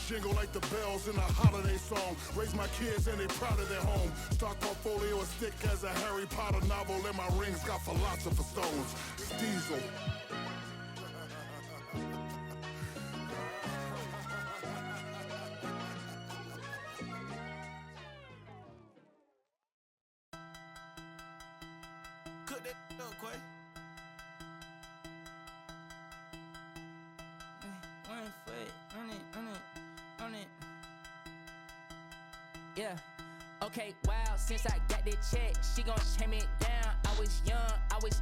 jingle like the bells in a holiday song. Raise my kids and they proud of their home. Stock portfolio as thick as a Harry Potter novel, and my rings got philosopher stones. Diesel. Cook that up, Quay. On it. Yeah. Okay, wow, since I got that check, she gon' shame it down. I was young, I was.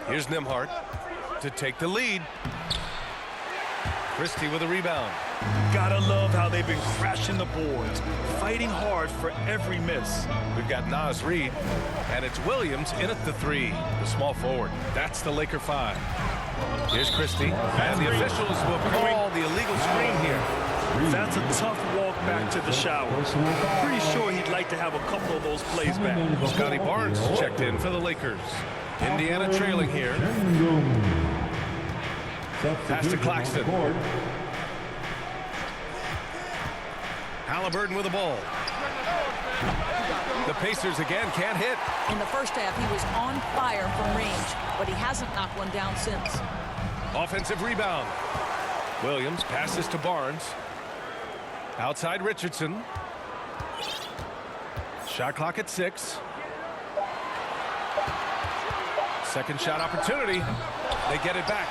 Here's Nembhard to take the lead. Christie with a rebound. Gotta love how they've been crashing the boards, fighting hard for every miss. We've got Naz Reid, and it's Williams in at the three, the small forward. That's the Laker 5. Here's Christie, and the officials will call the illegal screen here. That's a tough walk back to the shower. Pretty sure he'd like to have a couple of those plays back. Scotty Barnes checked in for the Lakers. Indiana trailing here. Pass to Claxton. Halliburton with the ball. The Pacers again can't hit. In the first half, he was on fire from range, but he hasn't knocked one down since. Offensive rebound. Williams passes to Barnes. Outside Richardson. Shot clock at 6. Second shot opportunity. They get it back.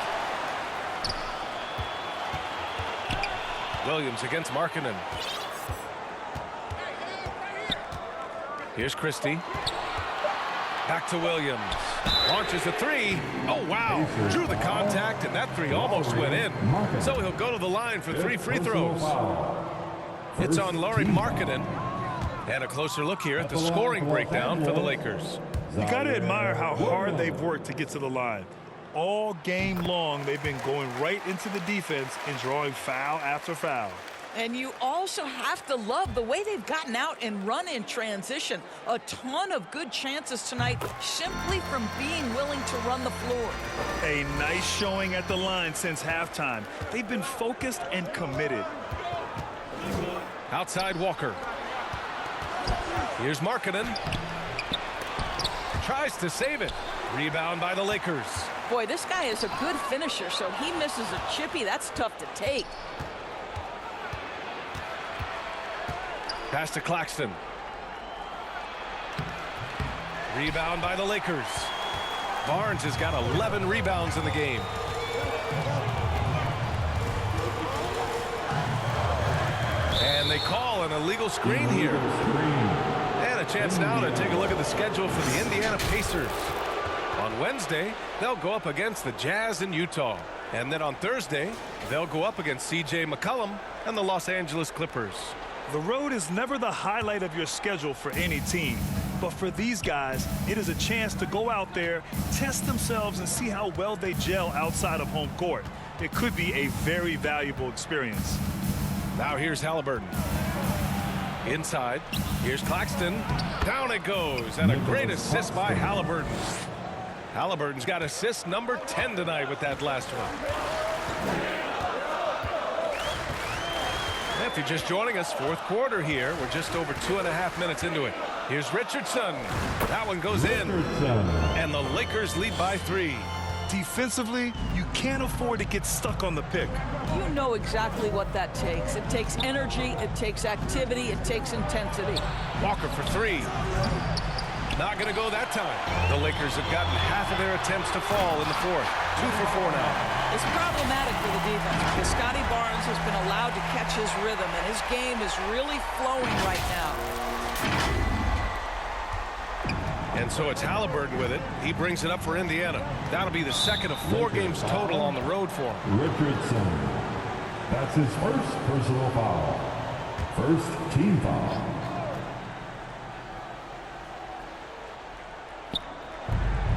Williams against Markkanen. Here's Christie. Back to Williams. Launches a three. Oh, wow. Drew the contact, and that three almost went in. So he'll go to the line for 3 free throws. It's on Lauri Markkanen. And a closer look here at the scoring breakdown for the Lakers. You got to admire how hard they've worked to get to the line. All game long, they've been going right into the defense and drawing foul after foul. And you also have to love the way they've gotten out and run in transition. A ton of good chances tonight simply from being willing to run the floor. A nice showing at the line since halftime. They've been focused and committed. Outside Walker. Here's Markkanen. Tries to save it. Rebound by the Lakers. Boy, this guy is a good finisher, so he misses a chippy. That's tough to take. Pass to Claxton. Rebound by the Lakers. Barnes has got 11 rebounds in the game. And they call an illegal screen here. And a chance now to take a look at the schedule for the Indiana Pacers. On Wednesday, they'll go up against the Jazz in Utah. And then on Thursday, they'll go up against C.J. McCollum and the Los Angeles Clippers. The road is never the highlight of your schedule for any team. But for these guys, it is a chance to go out there, test themselves, and see how well they gel outside of home court. It could be a very valuable experience. Now here's Halliburton. Inside. Here's Claxton. Down it goes. And a great assist by Halliburton. Halliburton's got assist number 10 tonight with that last one. If you're just joining us, fourth quarter here. We're just over 2.5 minutes into it. Here's Richardson. That one goes in. And the Lakers lead by 3. Defensively, you can't afford to get stuck on the pick. You know exactly what that takes. It takes energy, it takes activity, it takes intensity. Walker for 3. Not going to go that time. The Lakers have gotten half of their attempts to fall in the fourth. 2 for 4 now. It's problematic for the defense because Scotty Barnes has been allowed to catch his rhythm, and his game is really flowing right now. And so it's Halliburton with it. He brings it up for Indiana. That'll be the second of 4 games total on the road for him. Richardson. That's his first personal foul. First team foul.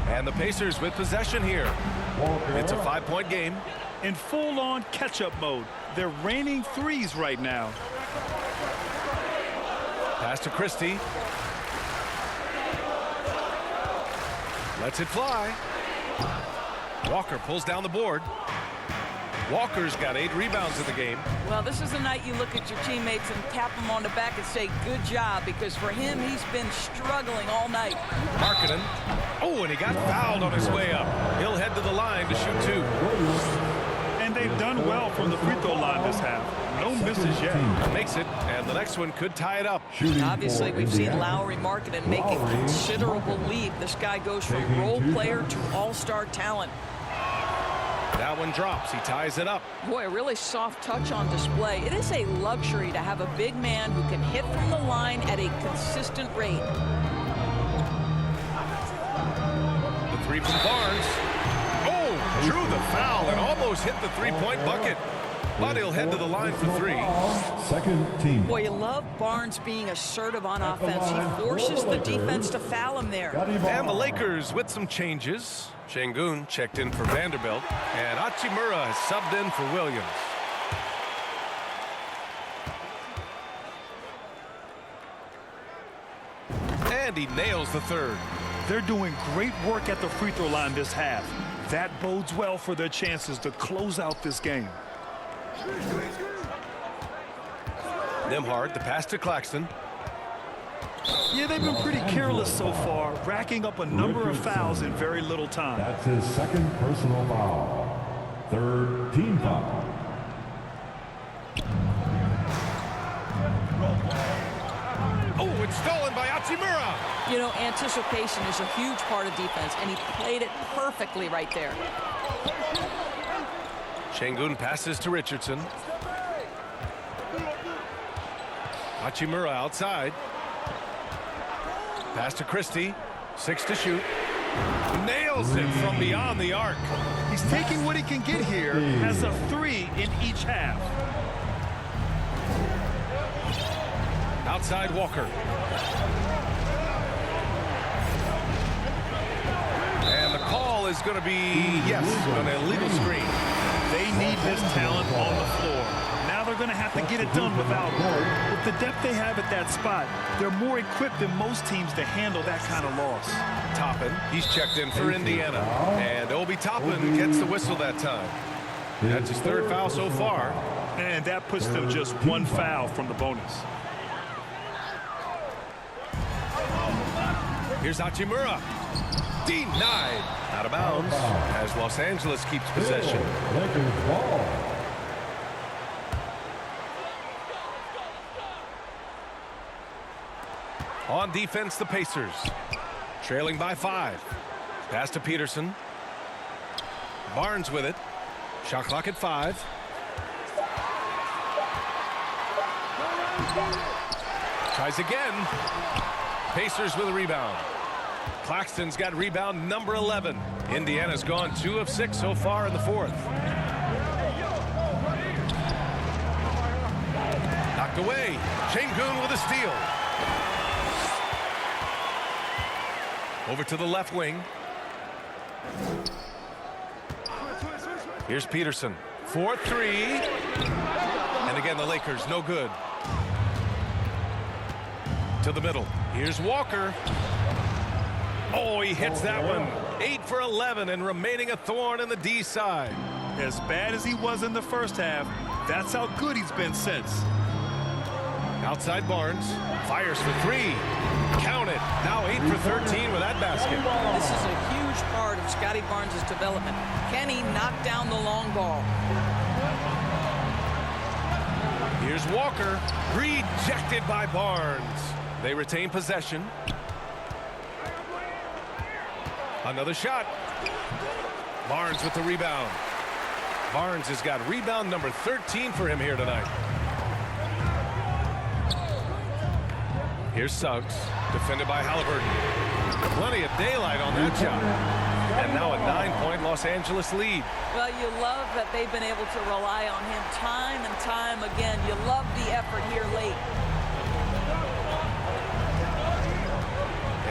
And the Pacers with possession here. It's a 5-point game. In full-on catch-up mode. They're raining threes right now. Pass to Christie. Lets it fly. Walker pulls down the board. Walker's got 8 rebounds in the game. Well, this is the night you look at your teammates and tap them on the back and say, good job, because for him, he's been struggling all night. Markkanen. Oh, and he got fouled on his way up. He'll head to the line to shoot 2. And they've done well from the free throw line this half. No misses yet. Makes it, and the next one could tie it up. Obviously, we've seen Lowry Markkanen make a considerable leap. This guy goes from role player to all-star talent. That one drops. He ties it up. Boy, a really soft touch on display. It is a luxury to have a big man who can hit from the line at a consistent rate. The 3 from Barnes. Oh, drew the foul and almost hit the 3-point bucket. But he'll head to the line for 3. Second team. Boy, you love Barnes being assertive on offense. He forces the defense to foul him there. And the Lakers with some changes. Şengün checked in for Vanderbilt, and Hachimura has subbed in for Williams. And he nails the 3rd. They're doing great work at the free throw line this half. That bodes well for their chances to close out this game. Nembhard, the pass to Claxton. Yeah, they've been pretty careless so far, racking up a number of fouls in very little time. That's his second personal foul. 3rd team foul. Oh, it's stolen by Hachimura. You know, anticipation is a huge part of defense, and he played it perfectly right there. Şengün passes to Richardson. Hachimura outside. Pass to Christie. 6 to shoot. Nails it from beyond the arc. He's taking what he can get here, has a 3 in each half. Outside Walker. And the call is going to be, yes, an illegal screen. They need this talent on the floor. Now they're going to have to get it done without him. With the depth they have at that spot, they're more equipped than most teams to handle that kind of loss. Toppin, he's checked in for Indiana. And Obi Toppin gets the whistle that time. That's his 3rd foul so far. And that puts them just 1 foul from the bonus. Here's Hachimura. Denied. Out of bounds as Los Angeles keeps possession. Lakers ball. On defense, the Pacers. Trailing by 5. Pass to Peterson. Barnes with it. Shot clock at 5. Tries again. Pacers with a rebound. Claxton's got rebound number 11. Indiana's gone 2 of 6 so far in the 4th. Knocked away. Şengün with a steal. Over to the left wing. Here's Peterson. 4-3. And again, the Lakers no good. To the middle. Here's Walker. Oh, he hits that one. 8 for 11 and remaining a thorn in the D side. As bad as he was in the first half, that's how good he's been since. Outside Barnes. Fires for 3. Count it. Now 8 for 13 with that basket. This is a huge part of Scotty Barnes' development. Can he knock down the long ball? Here's Walker. Rejected by Barnes. They retain possession. Another shot. Barnes with the rebound. Barnes has got rebound number 13 for him here tonight. Here's Suggs, defended by Halliburton. Plenty of daylight on that shot. And now a 9-point Los Angeles lead. Well, you love that they've been able to rely on him time and time again. You love the effort here late.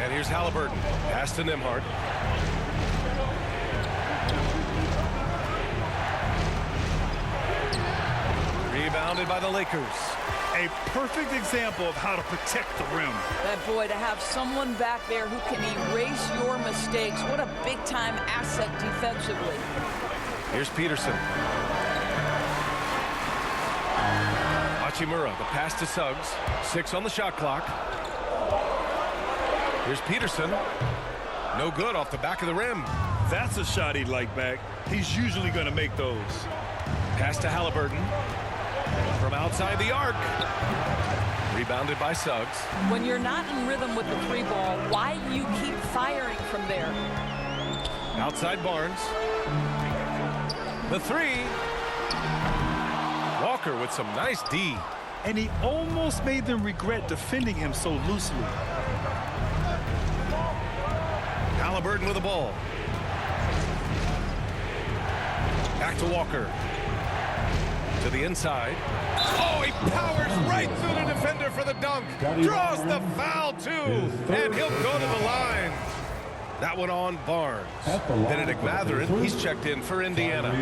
And here's Halliburton. Pass to Nembhard. Rebounded by the Lakers. A perfect example of how to protect the rim. That boy, to have someone back there who can erase your mistakes, what a big-time asset defensively. Here's Peterson. Hachimura, the pass to Suggs. 6 on the shot clock. Here's Peterson. No good off the back of the rim. That's a shot he'd like back. He's usually going to make those. Pass to Halliburton. From outside the arc. Rebounded by Suggs. When you're not in rhythm with the 3 ball, why do you keep firing from there? Outside Barnes. The 3. Walker with some nice D. And he almost made them regret defending him so loosely. Halliburton with the ball. Back to Walker. To the inside. Oh, he powers right through the defender for the dunk. Draws the foul, too. And he'll go to the line. That one on Barnes. Benedict Mathurin, he's checked in for Indiana.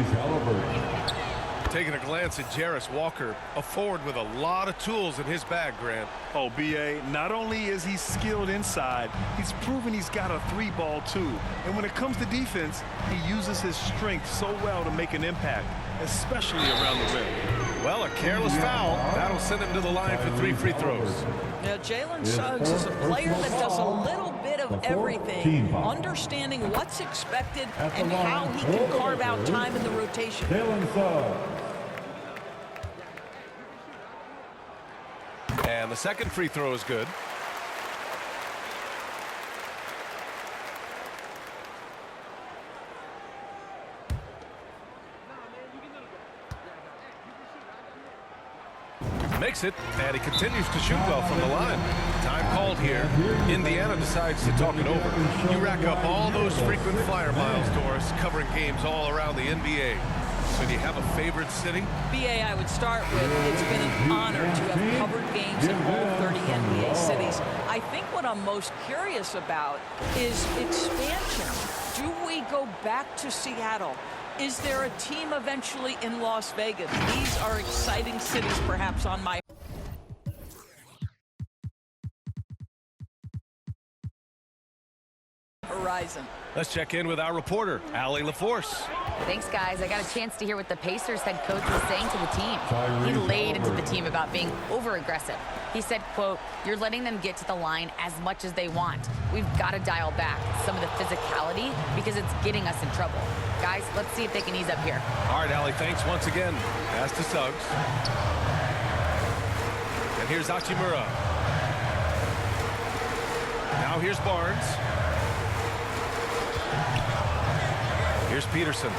Taking a glance at Jarris Walker, a forward with a lot of tools in his bag, Grant. Oh, B.A., not only is he skilled inside, he's proven he's got a 3 ball, too. And when it comes to defense, he uses his strength so well to make an impact, especially around the rim. Well, a careless foul. That'll send him to the line for 3 free throws. Now, Jalen Suggs is a player that does a little bit of everything, understanding what's expected and how he can carve out time in the rotation. Jalen Suggs. And the second free throw is good. Makes it, and he continues to shoot well from the line. Time called here. Indiana decides to talk it over. You rack up all those frequent flyer miles, Doris, covering games all around the NBA. So do you have a favorite city? BA, I would start with, it's been an honor to have covered games in all 30 NBA cities. I think what I'm most curious about is expansion. Do we go back to Seattle? Is there a team eventually in Las Vegas? These are exciting cities, perhaps, on my horizon. Let's check in with our reporter, Allie LaForce. Thanks, guys. I got a chance to hear what the Pacers head coach was saying to the team. He laid into the team about being over-aggressive. He said, quote, "You're letting them get to the line as much as they want. We've got to dial back some of the physicality because it's getting us in trouble. Guys, let's see if they can ease up here." All right, Allie, thanks once again. Pass to Suggs. And here's Hachimura. Now here's Barnes. Here's Peterson.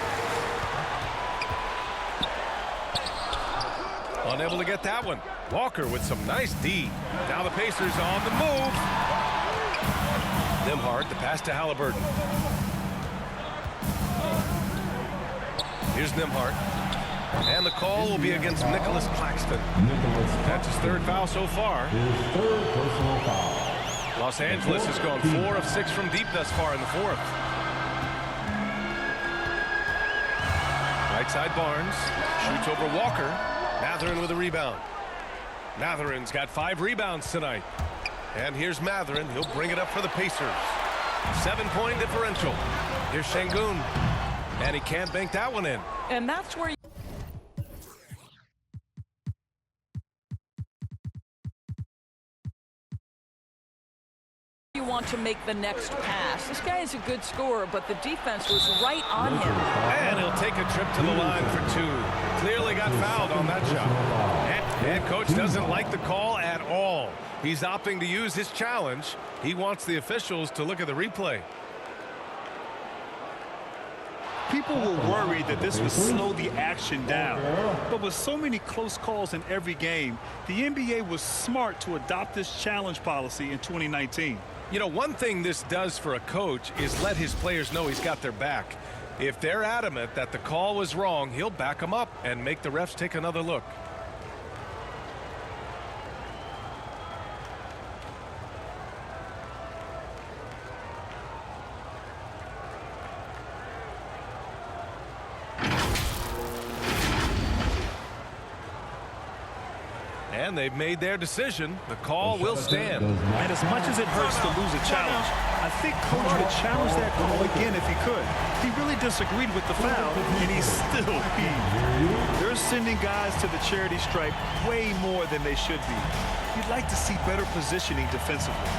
Unable to get that one. Walker with some nice D. Now the Pacers on the move. Nembhard, the pass to Halliburton. Here's Nembhard. And the call will be against Nicholas Claxton. That's his 3rd foul so far. His 3rd personal foul. Los Angeles has gone 4 of 6 from deep thus far in the 4th. Right side Barnes. Shoots over Walker. Mathurin with a rebound. Mathurin's got 5 rebounds tonight. And here's Mathurin. He'll bring it up for the Pacers. 7-point differential. Here's Şengün. And he can't bank that one in. And that's where you want to make the next pass. This guy is a good scorer, but the defense was right on him. And he'll take a trip to the line for 2. Clearly got fouled on that shot. And coach doesn't like the call at all. He's opting to use his challenge. He wants the officials to look at the replay. People were worried that this would slow the action down. But with so many close calls in every game, the NBA was smart to adopt this challenge policy in 2019. You know, one thing this does for a coach is let his players know he's got their back. If they're adamant that the call was wrong, he'll back them up and make the refs take another look. And they've made their decision. The call will stand. And as much as it hurts to lose a challenge, I think Coach would challenge that call again if he could. He really disagreed with the foul, and he's still peeved. They're sending guys to the charity stripe way more than they should be. You'd like to see better positioning defensively.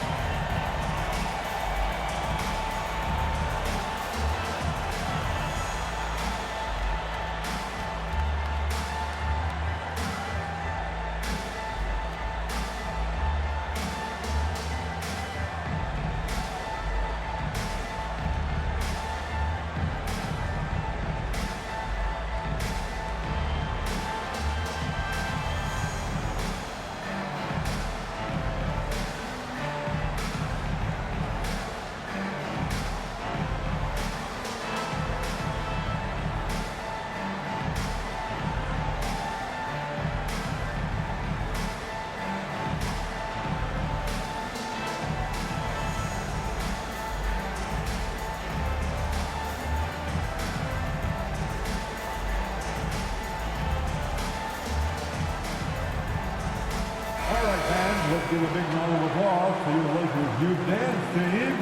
Let's give a big round of applause to your Lakers Youth Dance team.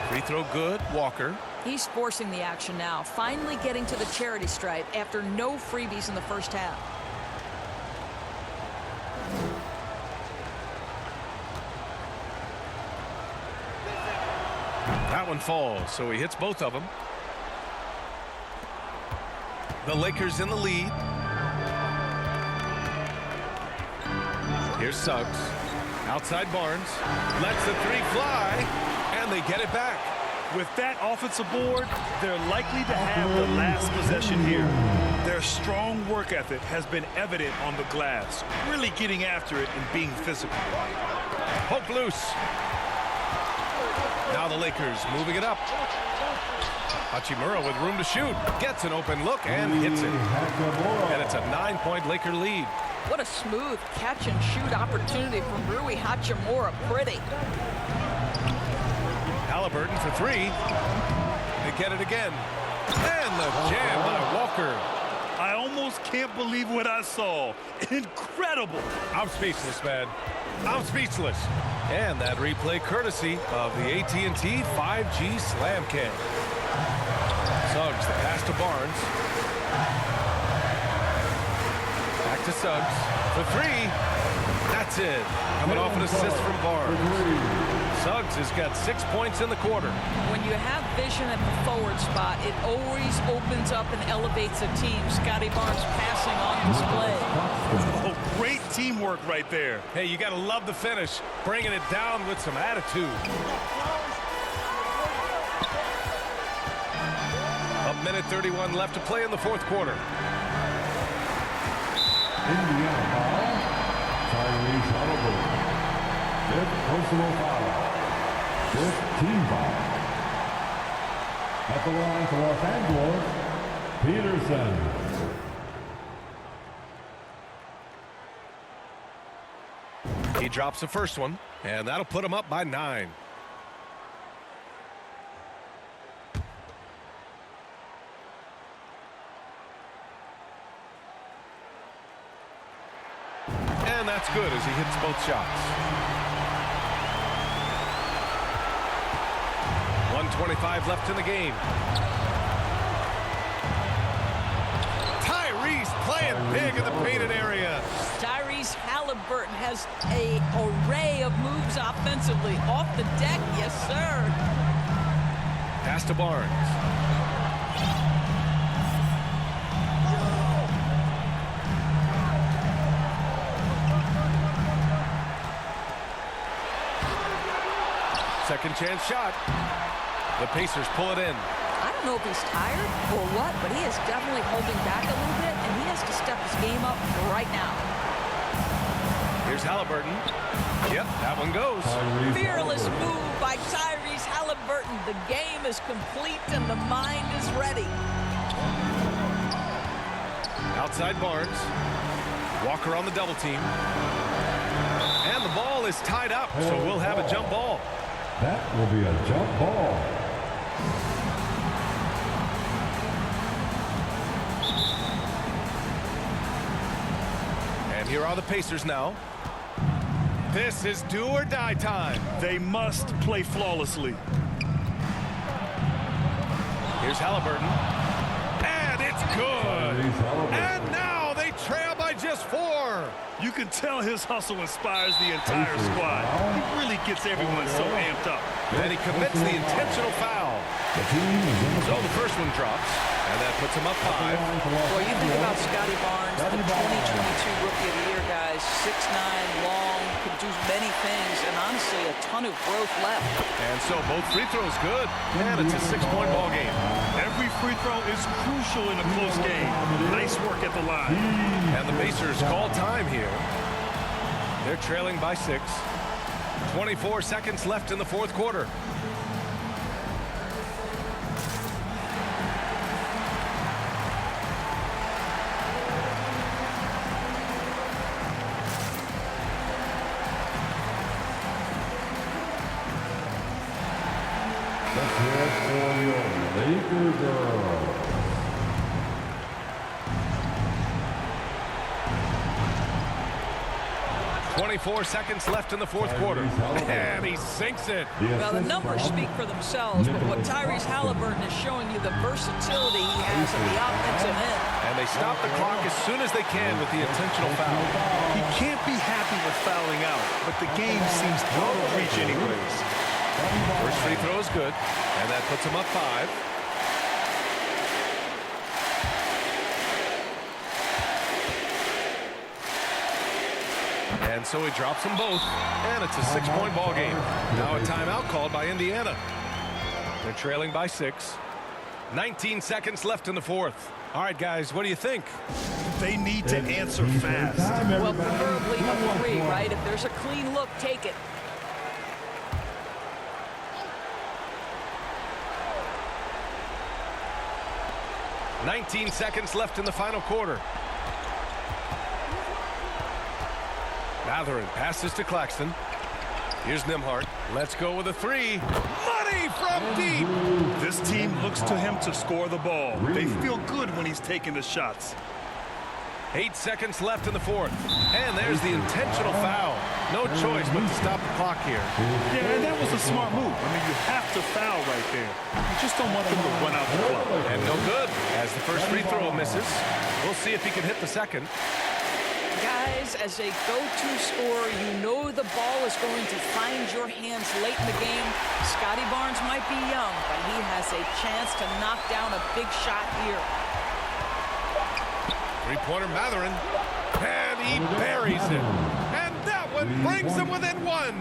Free throw good. Walker. He's forcing the action now, finally getting to the charity stripe after no freebies in the first half. That one falls, so he hits both of them. The Lakers in the lead. Here's Suggs. Outside Barnes. Lets the three fly, and they get it back. With that offensive board, they're likely to have the last possession here. Their strong work ethic has been evident on the glass, really getting after it and being physical. Poke loose. Now the Lakers moving it up. Hachimura with room to shoot. Gets an open look and hits it. And it's a 9-point Laker lead. What a smooth catch-and-shoot opportunity from Rui Hachimura. Pretty. Halliburton for three. They get it again. And the jam by Walker. I almost can't believe what I saw. Incredible. I'm speechless, man. I'm speechless. And that replay courtesy of the AT&T 5G Slam Cam. Suggs, the pass to Barnes. Back to Suggs for three. That's it. Coming off an assist from Barnes. Suggs has got 6 points in the quarter. When you have vision at the forward spot, it always opens up and elevates a team. Scotty Barnes passing on display. Oh, great teamwork right there. Hey, you got to love the finish. Bringing it down with some attitude. A minute 31 left to play in the fourth quarter. Indiana foul. Tyrese Halliburton. Fifth personal foul. Fifth team foul. At the line for Los Angeles, Peterson. He drops the first one, and that'll put him up by 9. And that's good as he hits both shots. 1:25 left in the game. Tyrese playing big in the painted area. Tyrese Halliburton has an array of moves offensively. Off the deck, yes, sir. Pass to Barnes. Second chance shot. The Pacers pull it in. I don't know if he's tired or what, but he is definitely holding back a little bit, and he has to step his game up right now. Here's Halliburton. Yep, that one goes. Fearless move by Tyrese Halliburton. The game is complete, and the mind is ready. Outside Barnes. Walker on the double team. And the ball is tied up, so we'll have a jump ball. That will be a jump ball. And here are the Pacers now. This is do or die time. They must play flawlessly. Here's Halliburton. And it's good. And now they trail by just 4. You can tell his hustle inspires the entire squad. He really gets everyone so amped up. And he commits the intentional foul. So the first one drops, and that puts him up 5. Well, you think about Scotty Barnes, the 2022 Rookie of the Year, guys. 6'9", long, can do many things, and honestly, a ton of growth left. And so both free throws good, and it's a 6-point ball game. Every free throw is crucial in a close game. Nice work at the line. And the Pacers call time here. They're trailing by 6. 24 seconds left in the fourth quarter. Let's hear it for your Laker girls. 24 seconds left in the fourth quarter. And he sinks it. Well, the numbers speak for themselves, but what Tyrese Halliburton is showing you, the versatility he has at the offensive end. And they stop the clock as soon as they can with the intentional foul. He can't be happy with fouling out, but the game seems out of reach anyways. First free throw is good, and that puts him up 5. And so he drops them both, and it's a 6-point ball game. Now a timeout called by Indiana. They're trailing by 6. 19 seconds left in the fourth. All right, guys, what do you think? They need to answer fast. Well, preferably a 3, right? If there's a clean look, take it. "19 seconds left in the final quarter. Mathurin passes to Claxton. Here's Nembhard. Let's go with a 3. Money from deep. This team looks to him to score the ball. They feel good when he's taking the shots. 8 seconds left in the fourth. And there's the intentional foul. No choice but to stop the clock here. Yeah, and that was a smart move. I mean, you have to foul right there. You just don't want them to run out the clock. And no good, as the first free throw misses. We'll see if he can hit the second. Guys, as a go-to scorer, you know the ball is going to find your hands late in the game. Scotty Barnes might be young, but he has a chance to knock down a big shot here. Three-pointer Mathurin. And he buries it. And that one brings him within 1.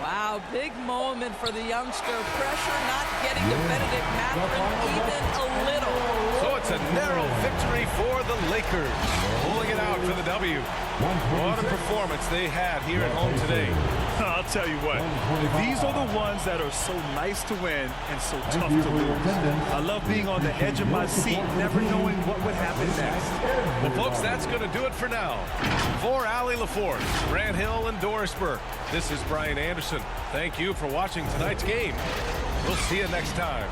Wow, big moment for the youngster. Pressure not getting to Benedict Mathurin even a little. So it's a narrow victory for the Lakers. Pulling it out for the W. What a performance they had here at home today. I'll tell you what, these are the ones that are so nice to win and so tough to lose. I love being on the edge of my seat, never knowing what would happen next. Well, folks, that's going to do it for now. For Allie LaForce, Grant Hill, and Doris Burke, this is Brian Anderson. Thank you for watching tonight's game. We'll see you next time.